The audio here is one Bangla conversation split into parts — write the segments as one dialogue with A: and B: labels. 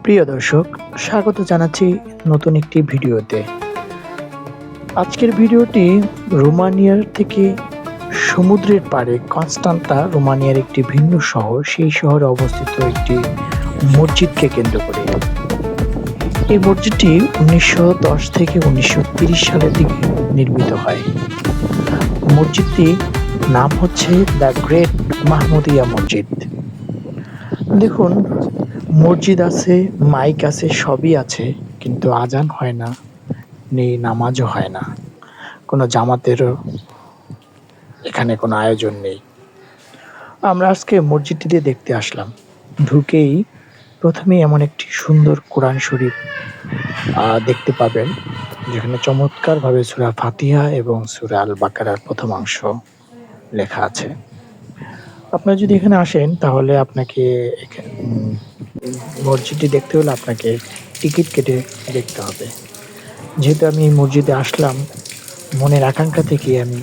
A: প্রিয় দর্শক, স্বাগত জানাচ্ছি নতুন একটি ভিডিওতে। আজকের ভিডিওটি রোমানিয়ার থেকে সমুদ্রের পাড়ে কনস্টান্তা, রোমানিয়ার একটি ভিন্ন শহর, সেই শহরে অবস্থিত একটি মসজিদকে কেন্দ্র করে। এই মসজিদটি 1910 থেকে 1930 সালের দিকে নির্মিত হয়। মসজিদটির নাম হচ্ছে দ্য গ্রেট মাহমুদিয়া মসজিদ। দেখুন, মসজিদ আছে, মাইক আছে, সবই আছে, কিন্তু আজান হয় না, নেই নামাজও হয় না, কোনো জামাতেরও এখানে কোনো আয়োজন নেই। আমরা আজকে মসজিদটিতে দেখতে আসলাম। ঢুকেই প্রথমেই এমন একটি সুন্দর কোরআন শরীফ দেখতে পাবেন, যেখানে চমৎকারভাবে সূরা ফাতিহা এবং সূরা আল বাকারার প্রথমাংশ লেখা আছে। আপনারা যদি এখানে আসেন তাহলে আপনাকে মসজিদটি দেখতে হলে আপনাকে টিকিট কেটে দেখতে হবে। যেহেতু আমি এই মসজিদে আসলাম, মনের আকাঙ্ক্ষা থেকে আমি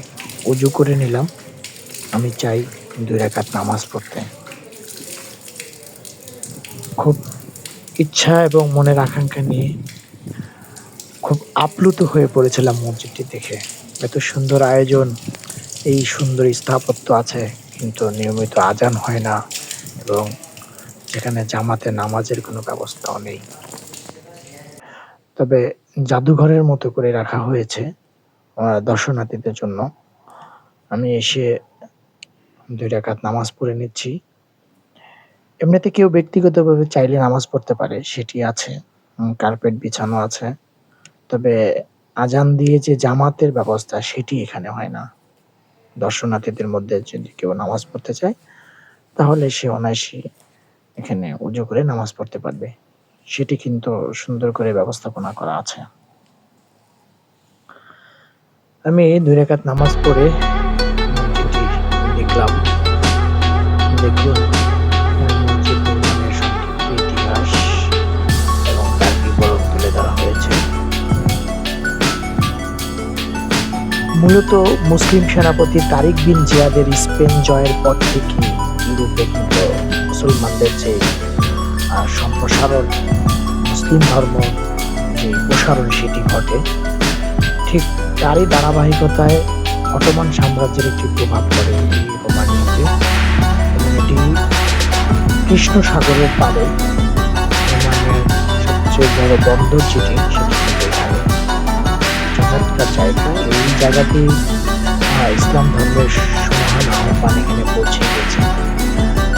A: উজু করে নিলাম। আমি চাই 2 রাকাত নামাজ পড়তে। খুব ইচ্ছা এবং মনের আকাঙ্ক্ষা নিয়ে খুব আপ্লুত হয়ে পড়েছিলাম মসজিদটি দেখে। এত সুন্দর আয়োজন, এই সুন্দর স্থাপত্য আছে, কিন্তু নিয়মিত আজান হয় না এবং যেখানে জামাতে নামাজের কোনো ব্যবস্থাও নেই। তবে জাদুঘরের মতো করে রাখা হয়েছে দর্শনার্থীদের জন্য। আমি এসে 2 রাকাত নামাজ পড়ে নিচ্ছি। এমনিতে কেউ ব্যক্তিগতভাবে চাইলে নামাজ পড়তে পারে, সেটি আছে। কার্পেট বিছানো আছে। তবে আজান দিয়ে যে জামাতের ব্যবস্থা, সেটি এখানে হয় না। দর্শনার্থীদের মধ্যে যদি কেউ নামাজ পড়তে চায়, তাহলে সে অনায়াসে এখানে উজু করে নামাজ পড়তে পারবে। সেটি কিন্তু সুন্দর করে ব্যবস্থাপনা করা আছে। আমি 2 রাকাত নামাজ পড়ে মসজিদটি দেখলাম। দেখুন, মসজিদ নির্মাণের সংক্ষিপ্ত ইতিহাস এবং তার বিবরণ তুলে ধরা হয়েছে। মূলত মুসলিম সেনাপতি তারিক বিন জিয়াদের স্পেন জয়ের পর থেকে ইউরোপে কিন্তু মুসলমানদের যে সম্প্রসারণ, মুসলিম ধর্ম যে প্রসারণ, সেটি ঘটে। ঠিক তারই ধারাবাহিকতায় অটোমান সাম্রাজ্যের একটি প্রভাব পড়ে এই রোমানিয়াতে, এবং এটি কৃষ্ণ সাগরের পাড়ে রোমানিয়ার সবচেয়ে বড় বন্দর যেটি, সেটি কিন্তু এখানে চমৎকার জায়গা। এই জায়গাটি ইসলাম ধর্মের সুমহান আহ্বান এখানে পৌঁছে গেছে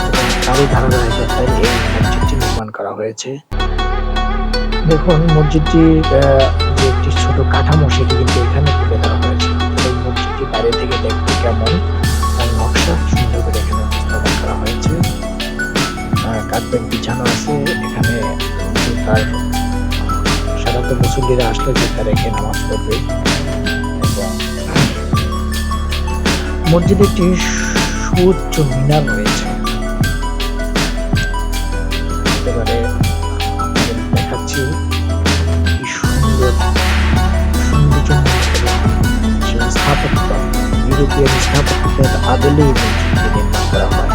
A: এবং তারই ধারাবাহিকতায় এই মসজিদটি নির্মাণ করা হয়েছে। দেখুন, মসজিদটির যে একটি ছোট কাঠামো, সেটি কিন্তু এখানে তুলে ধরা হয়েছে। এই মসজিদটি বাইরে থেকে দেখতে কেমন, তার নকশা সুন্দর করে এখানে উপস্থাপন করা হয়েছে। কার্পেট বিছানো আছে এখানে। তার সাধারণত মুসল্লিরা আসলে জুতা রেখে নামাজ পড়বে। এবং মসজিদে একটি সুউচ্চ মিনার রয়েছে। একেবারে দেখাচ্ছি কি সুন্দর সৌন্দর্য স্থাপত্য, ইউরোপিয়ান স্থাপত্যের আদলে এই মসজিদটি নির্মাণ করা হয়।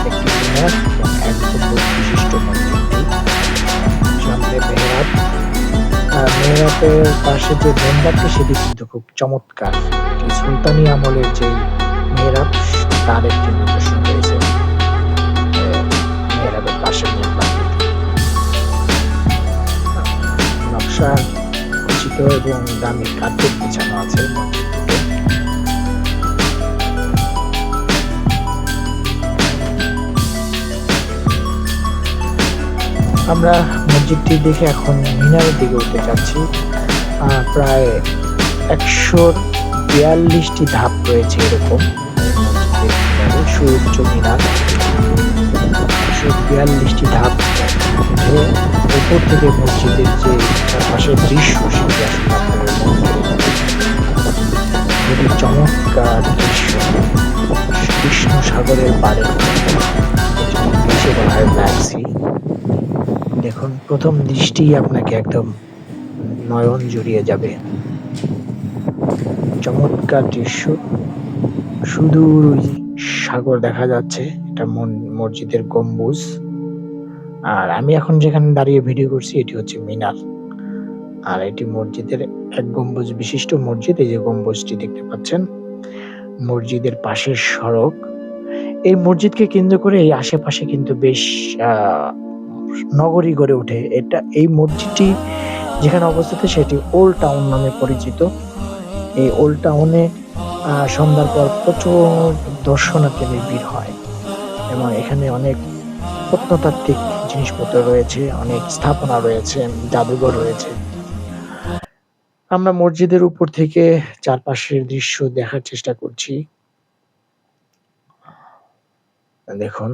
A: একটি মিনার এবং 1 গম্বুজ বিশিষ্ট মসজিদটি। সামনে মেহরাব, মেহরাবের পাশে যে মেম্বারটি, সেটি কিন্তু খুব চমৎকার। সুলতানি আমলের যে মেহরাব, তার একটি নিদর্শন রয়েছে মেহরাবের পাশে মেম্বারটি। নকশা খচিত এবং দামি কার্পেট বিছানো আছে মসজিদটিতে। আমরা মসজিদটি দেখে এখন মিনারের দিকে উঠতে যাচ্ছি। প্রায় 142টি ধাপ রয়েছে এরকম মসজিদের সুউচ্চ মিনার। 142টি ধাপ উঠে উপর থেকে মসজিদের যে চারপাশের দৃশ্য, সেটি আসলে আপনাদের খুবই চমৎকার দৃশ্য। কৃষ্ণ সাগরের পাড়ে, যেটি বলা হয় ব্ল্যাক সি। দেখুন, প্রথম দৃষ্টি আপনাকে একদম নয়ন জুড়িয়ে যাবে। চমৎকার দৃশ্য, সুদূর সাগর দেখা যাচ্ছে। এটা মসজিদের গম্বুজ। আর আমি এখন যেখানে দাঁড়িয়ে ভিডিও করছি এটি হচ্ছে মিনার। আর এটি মসজিদের এক গম্বুজ বিশিষ্ট মসজিদ। এই যে গম্বুজটি দেখতে পাচ্ছেন, মসজিদের পাশের সড়ক। এই মসজিদকে কেন্দ্র করে এই আশেপাশে কিন্তু বেশ নগরী গড়ে ওঠে। এই মসজিদটি যেখানে অবস্থিত সেটি ওল্ড টাউন নামে পরিচিত। এই ওল্ড টাউনে সন্ধ্যার পর প্রচুর দর্শনার্থীদের ভিড় হয় এবং এখানে অনেক প্রত্নতাত্ত্বিক জিনিসপত্র রয়েছে, অনেক স্থাপনা রয়েছে, জাদুঘর রয়েছে। আমরা মসজিদের উপর থেকে চারপাশের দৃশ্য দেখার চেষ্টা করছি। দেখুন,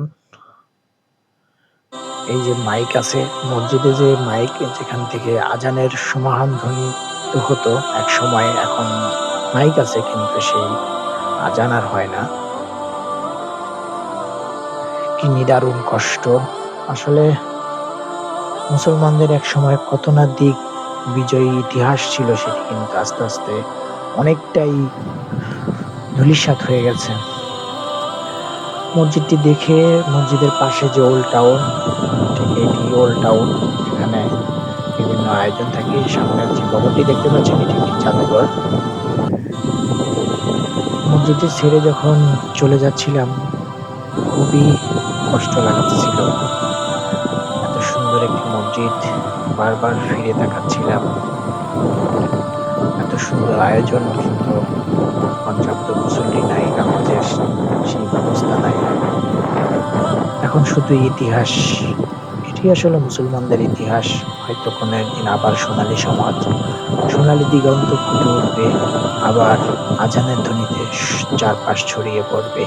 A: এই যে মাইক আছে মসজিদে, যে মাইক যেখান থেকে আজানের সমাহান ধ্বনিত হতো এক সময়, এখন মাইক আছে কিন্তু সেই আজান আর হয় না। কি নিদারুণ কষ্ট! আসলে মুসলমানদের এক সময় কত না দিক বিজয়ী ইতিহাস ছিল, সেটি কিন্তু আস্তে আস্তে অনেকটাই ধূলিসাৎ হয়ে গেছে। মসজিদটি দেখে মসজিদের পাশে যে ওল্ড টাউন, ঠিক এটি ওল্ড টাউন, এখানে বিভিন্ন আয়োজন থাকে। সামনের যে ভবনটি দেখতে পাচ্ছেন এটি একটি জাদুঘর। মসজিদটি ছেড়ে যখন চলে যাচ্ছিলাম খুবই কষ্ট লাগতেছিল। এত সুন্দর একটি মসজিদ, বারবার ফিরে তাকাচ্ছিলাম। এত সুন্দর আয়োজন, কিন্তু পর্যাপ্ত মুসল্লি নাই, নামাজের সেই ব্যবস্থা নাই। এখন শুধু ইতিহাস। এটি আসলে মুসলমানদের ইতিহাস। হয়তো কোনো একদিন আবার সোনালী সমাজ, সোনালী দিগন্ত ফুটে উঠবে, আবার আজানের ধ্বনিতে চারপাশ ছড়িয়ে পড়বে।